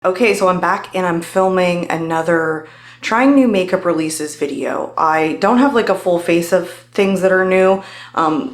Okay, so I'm back and I'm filming another trying new makeup releases video. I don't have like a full face of things that are new.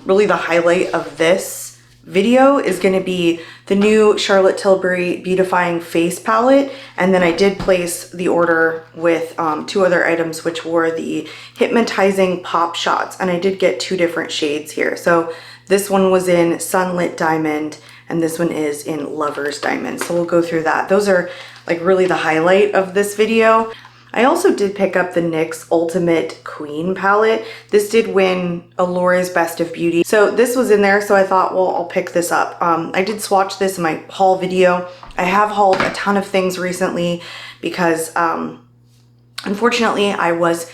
Really the highlight of this video is going to be the new Charlotte Tilbury Beautifying face palette, and then I did place the order with two other items, which were the Hypnotising Pop Shots, and I did get two different shades here. So this one was in Sunlit Diamond and this one is in Lover's Diamond. So we'll go through that. Those are like really the highlight of this video. I also did pick up the NYX Ultimate Queen palette. This did win Alore's Best of Beauty. So this was in there, so I thought, well, I'll pick this up. I did swatch this in my haul video. I have hauled a ton of things recently because unfortunately I was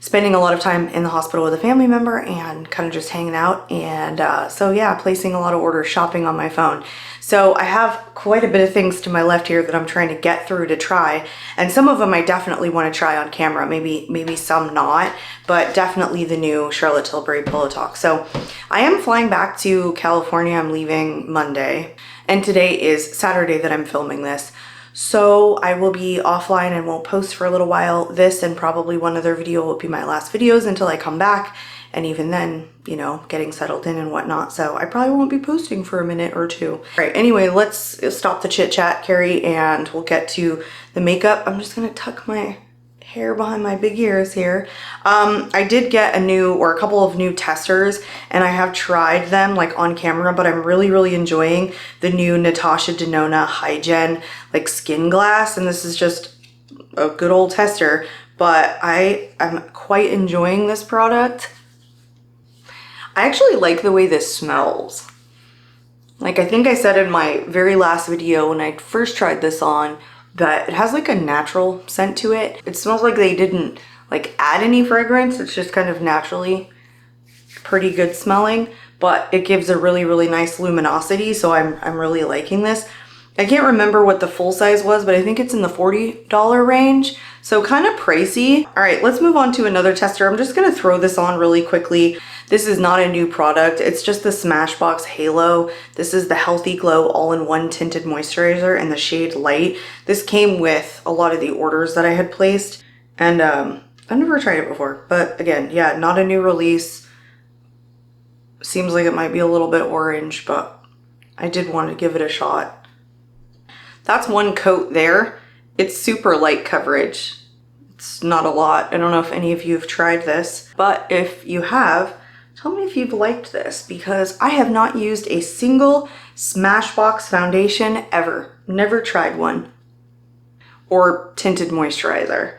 spending a lot of time in the hospital with a family member and kind of just hanging out, and so yeah, placing a lot of orders, shopping on my phone. So I have quite a bit of things to my left here that I'm trying to get through to try, and some of them I definitely want to try on camera, maybe some not, but definitely the new Charlotte Tilbury Pillow Talk. So I am flying back to California. I'm leaving Monday, and today is Saturday that I'm filming this. So I will be offline and won't post for a little while. This and probably one other video will be my last videos until I come back. And even then, you know, getting settled in and whatnot. So I probably won't be posting for a minute or two. All right, anyway, let's stop the chit chat, Carrie, and we'll get to the makeup. I'm just gonna tuck my hair behind my big ears here. I did get a couple of new testers, and I have tried them like on camera, but I'm really enjoying the new Natasha Denona Hygiene like Skinglass, and this is just a good old tester, but I'm quite enjoying this product. I actually like the way this smells. Like I think I said in my very last video when I first tried this on, that it has like a natural scent to it. It smells like they didn't like add any fragrance. It's just kind of naturally pretty good smelling, but it gives a really nice luminosity. So I'm really liking this. I can't remember what the full size was, but I think it's in the $40 range. So kind of pricey. All right, let's move on to another tester. I'm just gonna throw this on really quickly. This is not a new product. It's just the Smashbox Halo. This is the Healthy Glow All-in-One Tinted Moisturizer in the shade Light. This came with a lot of the orders that I had placed, and I've never tried it before. But again, yeah, not a new release. Seems like it might be a little bit orange, but I did want to give it a shot. That's one coat there. It's super light coverage. It's not a lot. I don't know if any of you have tried this, but if you have, tell me if you've liked this, because I have not used a single Smashbox foundation ever. Never tried one. Or tinted moisturizer.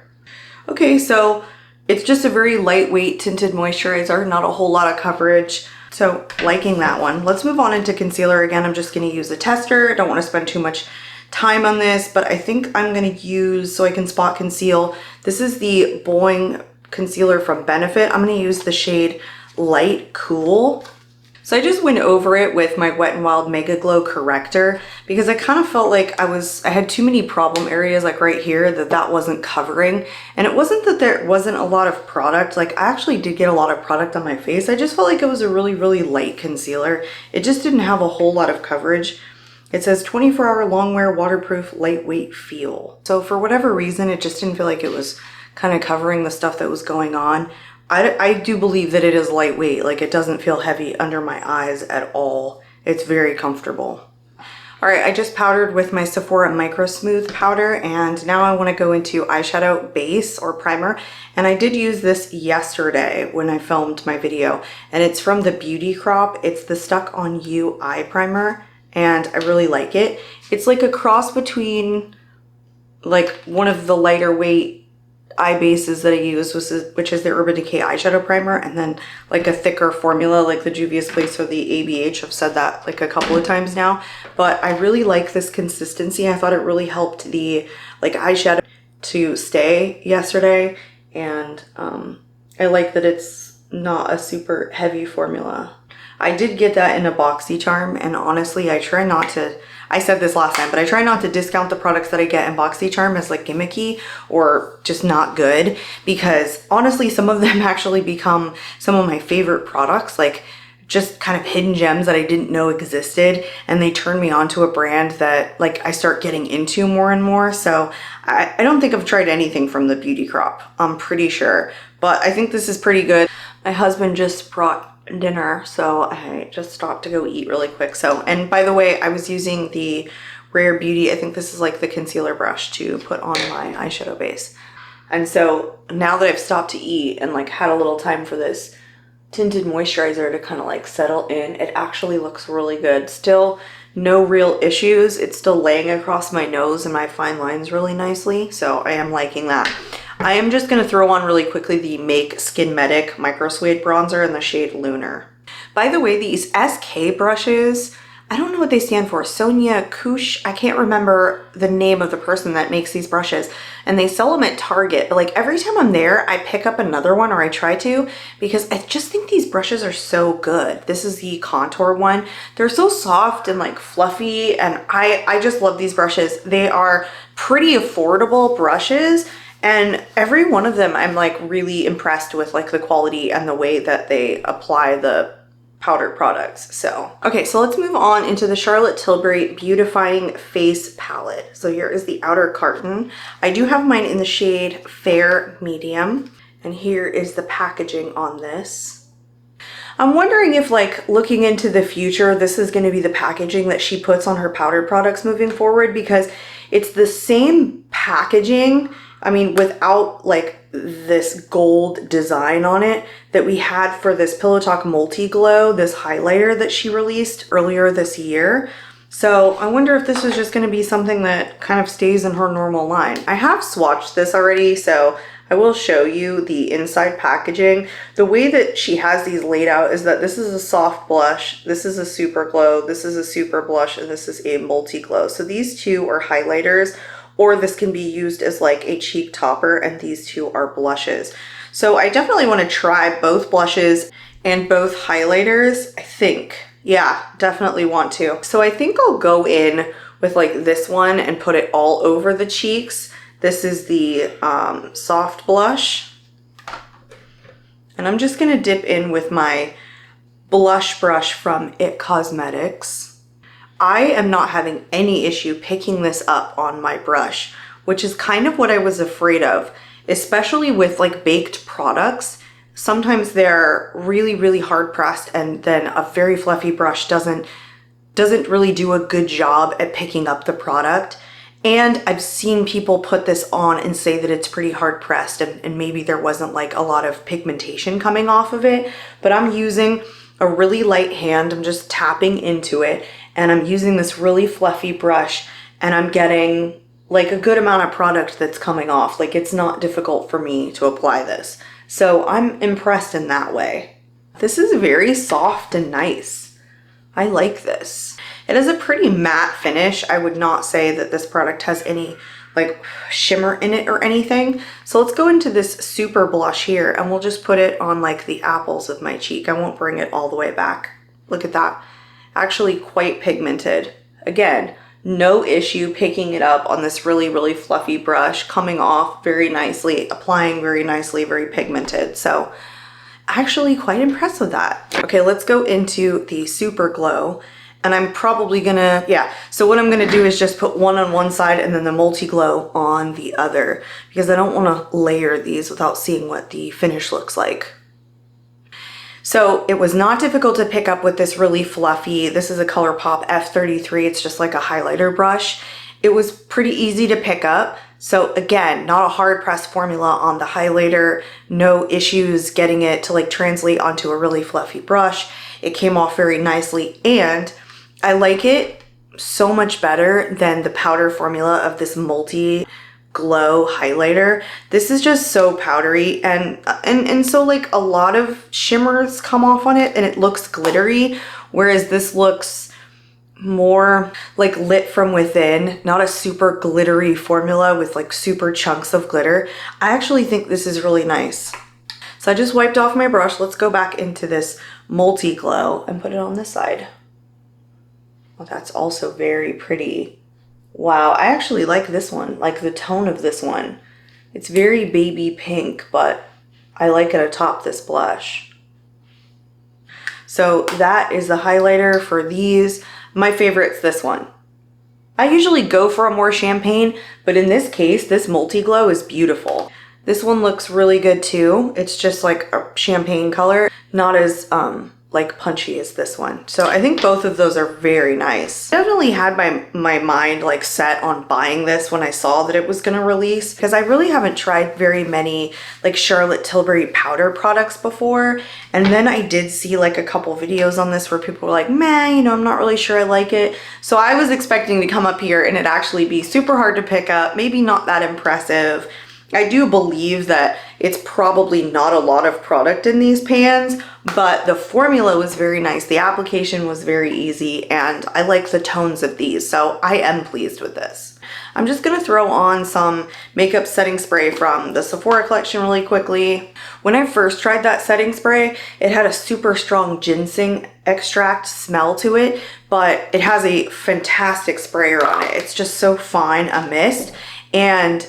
Okay, so it's just a very lightweight tinted moisturizer, not a whole lot of coverage. So liking that one. Let's move on into concealer again. I'm just gonna use a tester. I don't wanna spend too much time on this, but I think I'm gonna use, so I can spot conceal. This is the Boing concealer from Benefit. I'm gonna use the shade Light Cool. So I just went over it with my Wet n Wild MegaGlo Corrector because I kind of felt like I had too many problem areas like right here that wasn't covering. And it wasn't that there wasn't a lot of product. Like I actually did get a lot of product on my face. I just felt like it was a really light concealer. It just didn't have a whole lot of coverage. It says 24-hour long wear, waterproof, lightweight feel. So for whatever reason, it just didn't feel like it was kind of covering the stuff that was going on. I do believe that it is lightweight. Like it doesn't feel heavy under my eyes at all. It's very comfortable. All right, I just powdered with my Sephora Microsmooth powder, and now I want to go into eyeshadow base or primer. And I did use this yesterday when I filmed my video, and it's from the Beauty Crop. It's the Stuck On You eye primer, and I really like it. It's like a cross between like one of the lighter weight eye bases that I use, which is the Urban Decay eyeshadow primer, and then like a thicker formula like the Juvia's Place or the ABH. I've said that like a couple of times now, but I really like this consistency. I thought it really helped the like eyeshadow to stay yesterday, and I like that it's not a super heavy formula. I did get that in a BoxyCharm, and honestly, I try not to, I said this last time, but I try not to discount the products that I get in BoxyCharm as like gimmicky or just not good, because honestly, some of them actually become some of my favorite products. Like just kind of hidden gems that I didn't know existed, and they turned me on to a brand that like I start getting into more and more. So I don't think I've tried anything from the Beauty Crop, I'm pretty sure, but I think this is pretty good. My husband just brought dinner, so I just stopped to go eat really quick. So, and by the way, I was using the Rare Beauty, I think this is like the concealer brush to put on my eyeshadow base. And so now that I've stopped to eat and like had a little time for this tinted moisturizer to kind of like settle in, it actually looks really good. Still no real issues. It's still laying across my nose and my fine lines really nicely, so I am liking that. I am just going to throw on really quickly the Make MIMETIC MicrosUEDE bronzer in the shade Lunar. By the way, these SK brushes, I don't know what they stand for. Sonia Kush, I can't remember the name of the person that makes these brushes, and they sell them at Target, but like every time I'm there I pick up another one, or I try to, because I just think these brushes are so good. This is the contour one. They're so soft and like fluffy, and I just love these brushes. They are pretty affordable brushes, and every one of them I'm like really impressed with like the quality and the way that they apply the powder products. So, okay, so let's move on into the Charlotte Tilbury Beautifying Face Palette. So here is the outer carton. I do have mine in the shade Fair Medium, and here is the packaging on this. I'm wondering if like looking into the future, this is going to be the packaging that she puts on her powder products moving forward, because it's the same packaging, I mean, without like this gold design on it that we had for this Pillow Talk Multi Glow, this highlighter that she released earlier this year. So I wonder if this is just going to be something that kind of stays in her normal line. I have swatched this already, so I will show you the inside packaging. The way that she has these laid out is that this is a soft blush, this is a super glow, this is a super blush, and this is a multi glow. So these two are highlighters, or this can be used as like a cheek topper, and these two are blushes. So I definitely want to try both blushes and both highlighters, I think. Yeah, definitely want to. So I think I'll go in with like this one and put it all over the cheeks. This is the soft blush. And I'm just gonna dip in with my blush brush from IT Cosmetics. I am not having any issue picking this up on my brush, which is kind of what I was afraid of, especially with like baked products. Sometimes they're really, really hard pressed, and then a very fluffy brush doesn't really do a good job at picking up the product. And I've seen people put this on and say that it's pretty hard pressed, and maybe there wasn't like a lot of pigmentation coming off of it, but I'm using a really light hand. I'm just tapping into it, and I'm using this really fluffy brush, and I'm getting like a good amount of product that's coming off. Like it's not difficult for me to apply this. So I'm impressed in that way. This is very soft and nice. I like this. It has a pretty matte finish. I would not say that this product has any like shimmer in it or anything. So let's go into this super blush here, and we'll just put it on like the apples of my cheek. I won't bring it all the way back. Look at that. Actually quite pigmented. Again, no issue picking it up on this really, really fluffy brush, coming off very nicely, applying very nicely, very pigmented. So actually quite impressed with that. Okay, let's go into the Super Glow, and I'm probably gonna, so what I'm gonna do is just put one on one side and then the Multi Glow on the other, because I don't wanna layer these without seeing what the finish looks like. So it was not difficult to pick up with this really fluffy, this is a ColourPop F33, it's just like a highlighter brush. It was pretty easy to pick up. So again, not a hard pressed formula on the highlighter, no issues getting it to like translate onto a really fluffy brush. It came off very nicely, and I like it so much better than the powder formula of this Multi Glow highlighter. This is just so powdery, and so like a lot of shimmers come off on it and it looks glittery, whereas this looks more like lit from within, not a super glittery formula with like super chunks of glitter. I actually think this is really nice. So I just wiped off my brush. Let's go back into this Multi Glow and put it on this side. Well, that's also very pretty. Wow, I actually like this one, like the tone of this one. It's very baby pink, but I like it atop this blush. So that is the highlighter for these. My favorite's this one. I usually go for a more champagne, but in this case, this multi-glow is beautiful. This one looks really good too. It's just like a champagne color, not as like punchy as this one. So I think both of those are very nice. I definitely had my mind like set on buying this when I saw that it was gonna release, because I really haven't tried very many like Charlotte Tilbury powder products before. And then I did see like a couple videos on this where people were like, meh, you know, I'm not really sure I like it. So I was expecting to come up here and it actually be super hard to pick up, maybe not that impressive. I do believe that it's probably not a lot of product in these pans, but the formula was very nice. The application was very easy, and I like the tones of these, so I am pleased with this. I'm just gonna throw on some makeup setting spray from the Sephora collection really quickly. When I first tried that setting spray, it had a super strong ginseng extract smell to it, but it has a fantastic sprayer on it. It's just so fine, a mist, and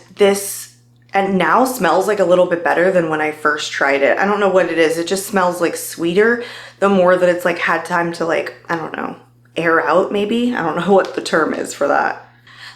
now smells like a little bit better than when I first tried it. I don't know what it is. It just smells like sweeter the more that it's like had time to like, I don't know, air out maybe. I don't know what the term is for that.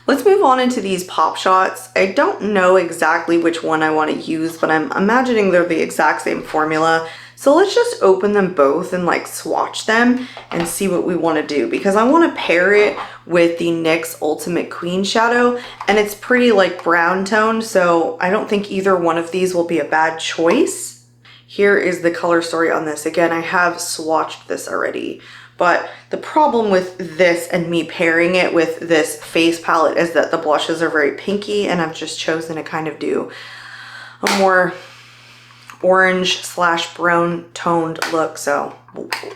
Let's move on into these pop shots. I don't know exactly which one I want to use, but I'm imagining they're the exact same formula. So let's just open them both and like swatch them and see what we want to do, because I want to pair it with the NYX Ultimate Queen Shadow, and it's pretty like brown toned, so I don't think either one of these will be a bad choice. Here is the color story on this. Again, I have swatched this already, but the problem with this and me pairing it with this face palette is that the blushes are very pinky, and I've just chosen to kind of do a more orange / brown toned look, so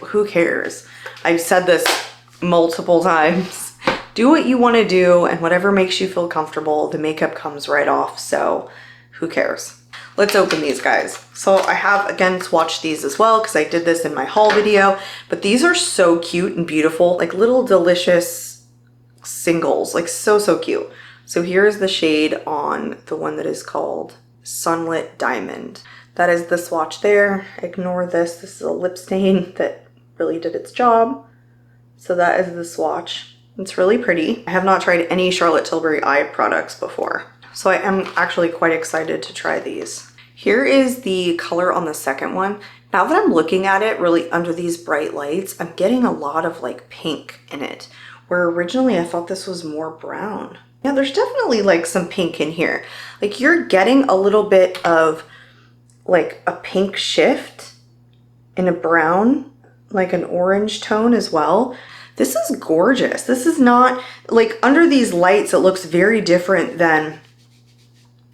who cares? I've said this multiple times. Do what you want to do, and whatever makes you feel comfortable. The makeup comes right off, so who cares? Let's open these guys. So I have again swatched these as well because I did this in my haul video, but these are so cute and beautiful, like little delicious singles, like so cute. So here's the shade on the one that is called Sunlit Diamond. That is the swatch there. Ignore this. This is a lip stain that really did its job. So that is the swatch. It's really pretty. I have not tried any Charlotte Tilbury eye products before, so I am actually quite excited to try these. Here is the color on the second one. Now that I'm looking at it really under these bright lights, I'm getting a lot of like pink in it, where originally I thought this was more brown. Yeah, there's definitely like some pink in here. Like you're getting a little bit of like a pink shift in a brown, like an orange tone as well. This is gorgeous. This is not, like under these lights, it looks very different than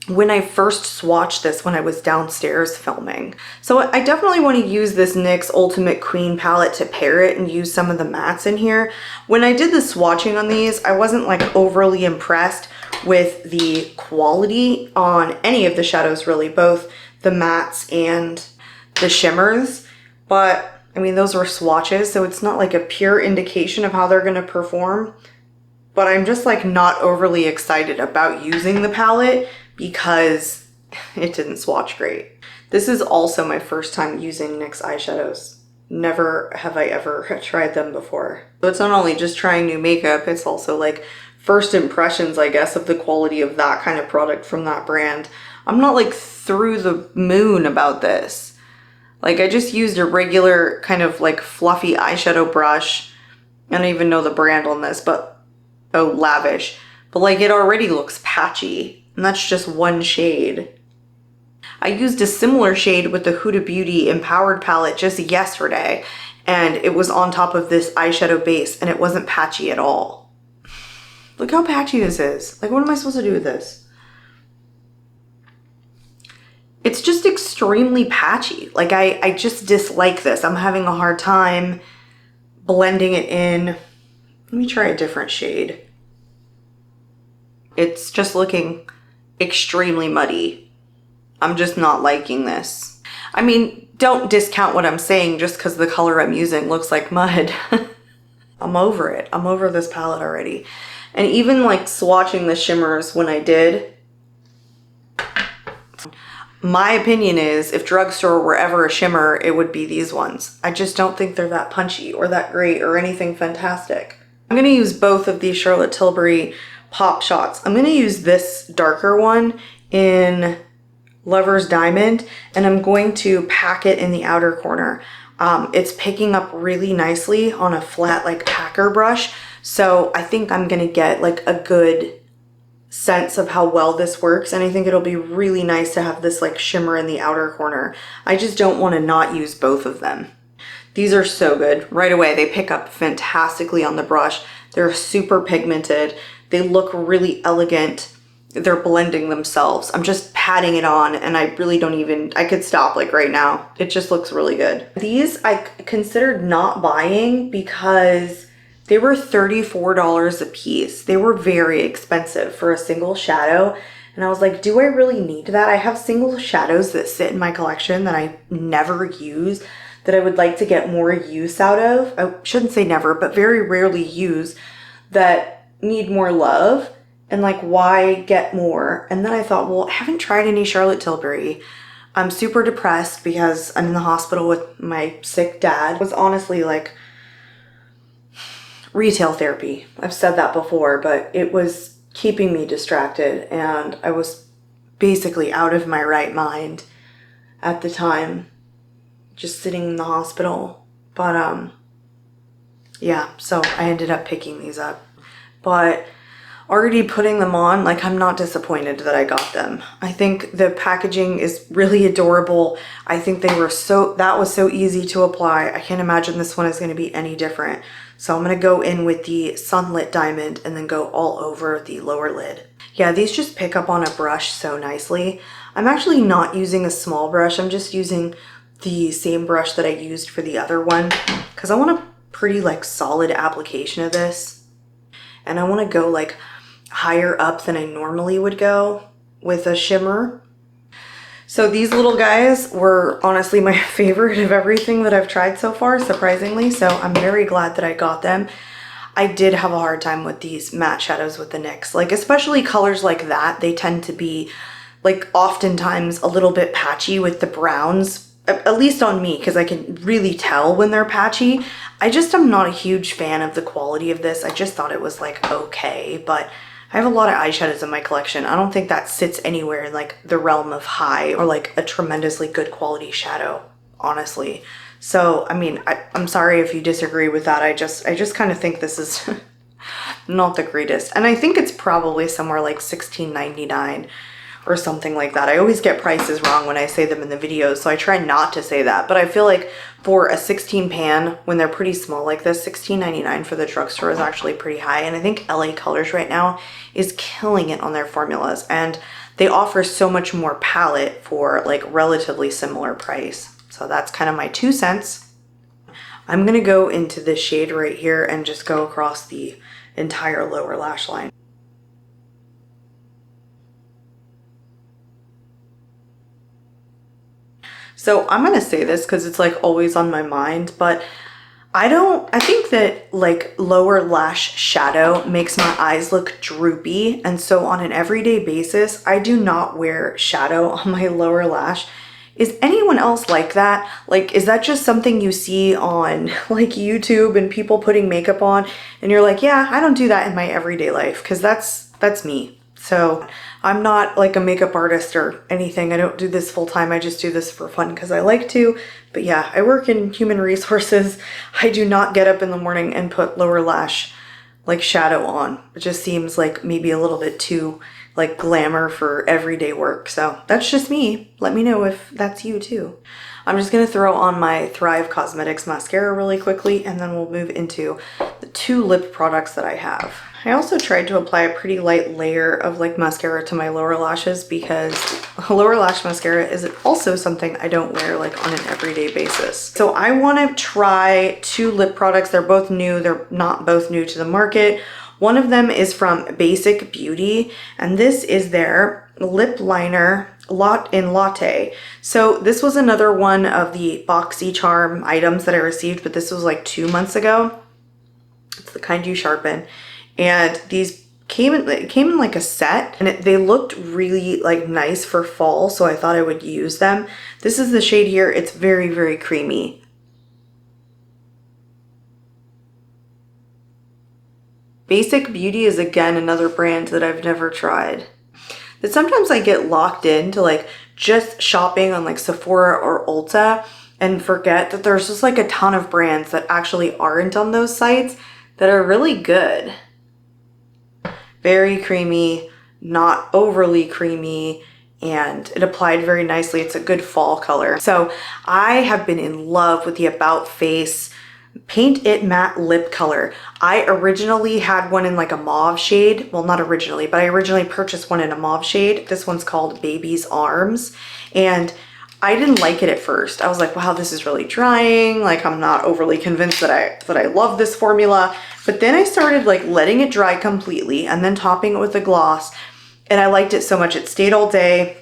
when I first swatched this when I was downstairs filming. So I definitely want to use this NYX Ultimate Queen palette to pair it and use some of the mattes in here. When I did the swatching on these, I wasn't like overly impressed with the quality on any of the shadows really, both the mattes and the shimmers, but I mean, those were swatches, so it's not like a pure indication of how they're gonna perform, but I'm just like not overly excited about using the palette because it didn't swatch great. This is also my first time using NYX eyeshadows. Never have I ever tried them before. So it's not only just trying new makeup, it's also like first impressions, I guess, of the quality of that kind of product from that brand. I'm not like through the moon about this. Like I just used a regular kind of like fluffy eyeshadow brush. I don't even know the brand on this, but oh, Lavish. But like it already looks patchy, and that's just one shade. I used a similar shade with the Huda Beauty Empowered palette just yesterday, and it was on top of this eyeshadow base, and it wasn't patchy at all. Look how patchy this is. Like what am I supposed to do with this? It's just extremely patchy. Like I just dislike this. I'm having a hard time blending it in. Let me try a different shade. It's just looking extremely muddy. I'm just not liking this. I mean, don't discount what I'm saying just because the color I'm using looks like mud. I'm over it. I'm over this palette already. And even like swatching the shimmers when I did, My opinion is if drugstore were ever a shimmer, it would be these ones. I just don't think they're that punchy or that great or anything fantastic. I'm gonna use both of these Charlotte Tilbury Pop Shots. I'm gonna use this darker one in Lover's Diamond, and I'm going to pack it in the outer corner. It's picking up really nicely on a flat like packer brush, so I think I'm gonna get like a good sense of how well this works, and I think it'll be really nice to have this like shimmer in the outer corner. I just don't want to not use both of them. These are so good. Right away, they pick up fantastically on the brush. They're super pigmented. They look really elegant. They're blending themselves. I'm just patting it on and I really don't even, I could stop like right now. It just looks really good. These I considered not buying because they were $34 a piece. They were very expensive for a single shadow. And I was like, do I really need that? I have single shadows that sit in my collection that I never use, that I would like to get more use out of. I shouldn't say never, but very rarely use, that need more love. And like, why get more? And then I thought, well, I haven't tried any Charlotte Tilbury. I'm super depressed because I'm in the hospital with my sick dad. It was honestly like retail therapy. I've said that before, but it was keeping me distracted and I was basically out of my right mind at the time, just sitting in the hospital. But yeah, so I ended up picking these up. But already putting them on, like, I'm not disappointed that I got them. I think the packaging is really adorable. I think they were that was so easy to apply. I can't imagine this one is going to be any different. So I'm going to go in with the Sunlit Diamond and then go all over the lower lid. Yeah, these just pick up on a brush so nicely. I'm actually not using a small brush. I'm just using the same brush that I used for the other one because I want a pretty like solid application of this. And I want to go like higher up than I normally would go with a shimmer. So these little guys were honestly my favorite of everything that I've tried so far, surprisingly. So I'm very glad that I got them. I did have a hard time with these matte shadows with the NYX, like especially colors like that. They tend to be like oftentimes a little bit patchy with the browns, at least on me, because I can really tell when they're patchy. I just am not a huge fan of the quality of this. I just thought it was like okay, but I have a lot of eyeshadows in my collection. I don't think that sits anywhere in like the realm of high or like a tremendously good quality shadow, honestly. So, I mean, I'm sorry if you disagree with that. I just kind of think this is not the greatest. And I think it's probably somewhere like $16.99 or something like that. I always get prices wrong when I say them in the videos, so I try not to say that. But I feel like for a 16 pan, when they're pretty small like this, $16.99 for the drugstore is actually pretty high. And I think LA Colors right now is killing it on their formulas. And they offer so much more palette for like relatively similar price. So that's kind of my 2 cents. I'm gonna go into this shade right here and just go across the entire lower lash line. So I'm gonna say this because it's like always on my mind, but I think that like lower lash shadow makes my eyes look droopy. And so on an everyday basis, I do not wear shadow on my lower lash. Is anyone else like that? Like, is that just something you see on like YouTube and people putting makeup on and you're like, yeah, I don't do that in my everyday life, because that's me. So I'm not like a makeup artist or anything. I don't do this full time. I just do this for fun because I like to. But yeah, I work in human resources. I do not get up in the morning and put lower lash like shadow on. It just seems like maybe a little bit too like glamour for everyday work. So that's just me. Let me know if that's you too. I'm just gonna throw on my Thrive Cosmetics mascara really quickly, and then we'll move into the 2 lip products that I have. I also tried to apply a pretty light layer of like mascara to my lower lashes because lower lash mascara is also something I don't wear like on an everyday basis. So I want to try 2 lip products. They're both new. They're not both new to the market. One of them is from Basic Beauty, and this is their lip liner in Latte. So this was another one of the BoxyCharm items that I received, but this was like 2 months ago. It's the kind you sharpen. And these it came in like a set, and they looked really like nice for fall, so I thought I would use them. This is the shade here. It's very, very creamy. Basic Beauty is again another brand that I've never tried. That sometimes I get locked into like just shopping on like Sephora or Ulta and forget that there's just like a ton of brands that actually aren't on those sites that are really good. Very creamy, not overly creamy, and it applied very nicely. It's a good fall color. So I have been in love with the About Face Paint It Matte Lip Color. I originally had one in like a mauve shade. Well, not originally, but I originally purchased one in a mauve shade. This one's called Baby's Arms, and I didn't like it at first. I was like, wow, this is really drying. Like, I'm not overly convinced that I love this formula. But then I started like letting it dry completely and then topping it with a gloss. And I liked it so much. It stayed all day.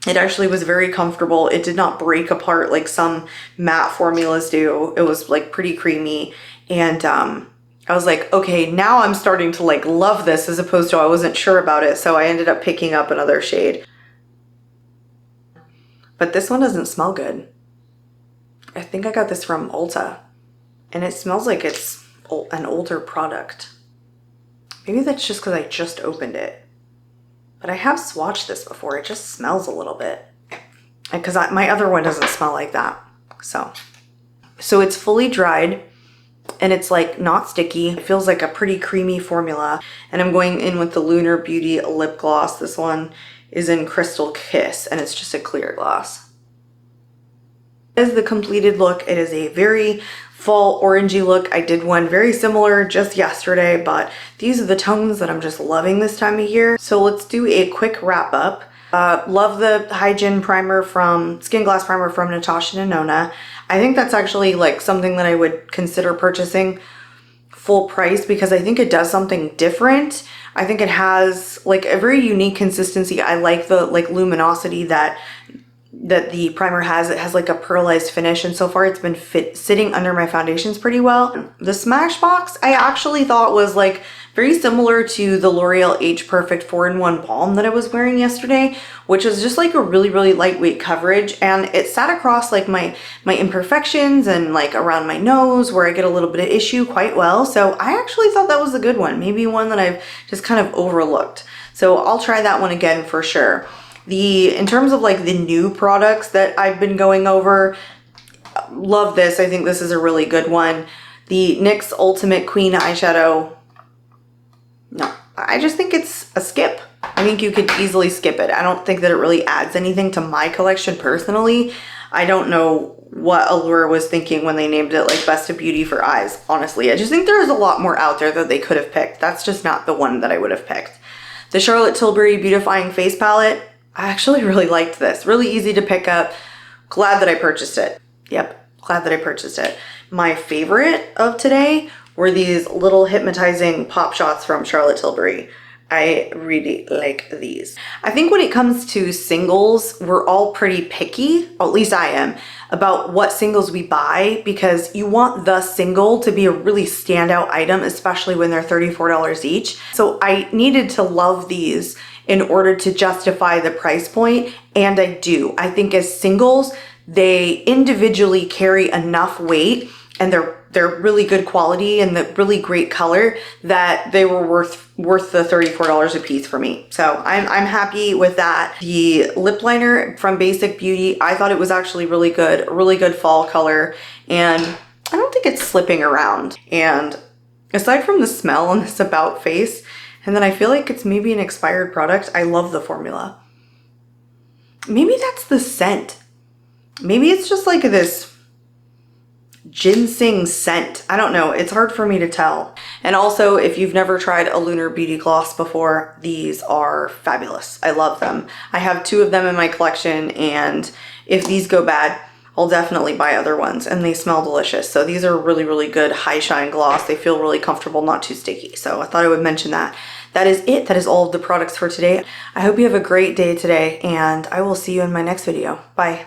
It actually was very comfortable. It did not break apart like some matte formulas do. It was like pretty creamy. And I was like, okay, now I'm starting to like love this, as opposed to I wasn't sure about it. So I ended up picking up another shade. But this one doesn't smell good. I think I got this from Ulta, and it smells like it's an older product. Maybe that's just because I just opened it. But I have swatched this before. It just smells a little bit. Because my other one doesn't smell like that. So it's fully dried, and it's like not sticky. It feels like a pretty creamy formula. And I'm going in with the Lunar Beauty lip gloss. This one is in Crystal Kiss, and it's just a clear gloss. This is the completed look. It is a very fall orangey look. I did one very similar just yesterday, but these are the tones that I'm just loving this time of year. So let's do a quick wrap up. Love the Hygiene primer from Skinglass primer from Natasha and Denona. I think that's actually like something that I would consider purchasing full price, because I think it does something different. I think it has like a very unique consistency. I like the like luminosity that the primer has. It has like a pearlized finish, and so far it's been sitting under my foundations pretty well. The Smashbox I actually thought was like very similar to the L'Oreal Age Perfect 4-in-1 balm that I was wearing yesterday, which is just like a really, really lightweight coverage, and it sat across like my imperfections and like around my nose where I get a little bit of issue quite well. So I actually thought that was a good one, maybe one that I've just kind of overlooked. So I'll try that one again for sure. In terms of like the new products that I've been going over, love this. I think this is a really good one. The NYX Ultimate Queen Eyeshadow. No, I just think it's a skip. I think you could easily skip it. I don't think that it really adds anything to my collection personally. I don't know what Allure was thinking when they named it like Best of Beauty for Eyes, honestly. I just think there's a lot more out there that they could have picked. That's just not the one that I would have picked. The Charlotte Tilbury Beautifying Face Palette. I actually really liked this. Really easy to pick up. Glad that I purchased it. Yep, glad that I purchased it. My favorite of today were these little Hypnotising Pop Shots from Charlotte Tilbury. I really like these. I think when it comes to singles, we're all pretty picky, or at least I am, about what singles we buy, because you want the single to be a really standout item, especially when they're $34 each. So I needed to love these in order to justify the price point, and I do. I think as singles, they individually carry enough weight, and they're really good quality and the really great color that they were worth the $34 a piece for me. So I'm happy with that. The lip liner from Basic Beauty, I thought it was actually really good fall color, and I don't think it's slipping around. And aside from the smell on this About Face, and then I feel like it's maybe an expired product, I love the formula. Maybe that's the scent. Maybe it's just like this ginseng scent. I don't know. It's hard for me to tell. And also, if you've never tried a Lunar Beauty Gloss before, these are fabulous. I love them. I have 2 of them in my collection, and if these go bad, I'll definitely buy other ones, and they smell delicious. So these are really, really good high shine gloss. They feel really comfortable, not too sticky. So I thought I would mention that. That is it. That is all of the products for today. I hope you have a great day today, and I will see you in my next video. Bye.